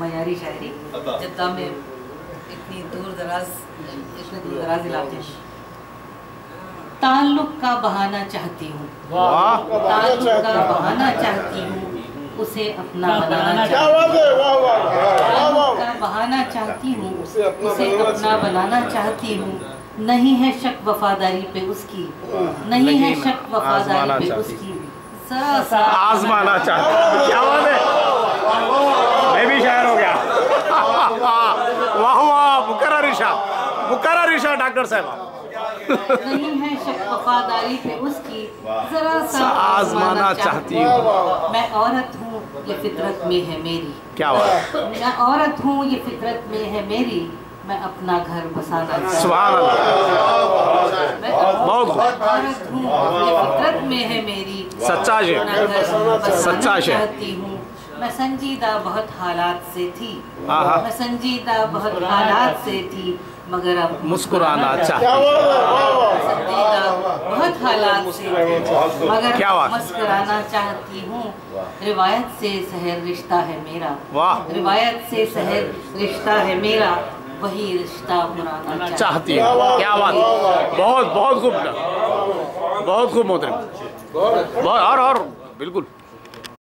मयारी शायरी जद्दा में इतने दूर दराज इलाके में। ताल्लुक का बहाना चाहती हूँ, ताल्लुक का बहाना चाहती हूँ, उसे अपना बनाना चाहती हूँ, का बहाना चाहती हूँ, उसे अपना बनाना चाहती हूँ। नहीं है शक वफादारी पे उसकी, नहीं है शक वफादारी पे उसकी, जरा सा आजमाना चाहती हूँ। क्या बात है, मैं भी शायर हो गया। वाह वाह, मुकर्रर इरशाद डॉक्टर साहब। नहीं है शक वफादारी पे उसकी, जरा सा आजमाना चाहती हूँ। मैं औरत हूँ ये फितरत में है मेरी, क्या बात, मैं औरत हूँ ये फितरत में है मेरी, मैं अपना घर बसाना चाहती हूँ। सुभान अल्लाह, मैं बहुत औरत हूँ ये फितरत में है मेरी, सच्चा शेर, अपना घर बसाना सच्चा शेर। चाहती हूँ। मैं संजीदा बहुत हालात से थी, आहा। मैं संजीदा बहुत हालात से थी, मगर अब मुस्कुराना चाहती हूँ। संजीदा बहुत हालात से थी, मगर क्या बात। मुस्कुराना चाहती हूँ। रिवायत से सहर रिश्ता है मेरा, वाह, रिवायत से सहर रिश्ता है मेरा, वही रिश्ता पुराना चाहती हूँ। क्या बात, बहुत बहुत खूब, बहुत खूब मोहतरम, बहुत और बिल्कुल।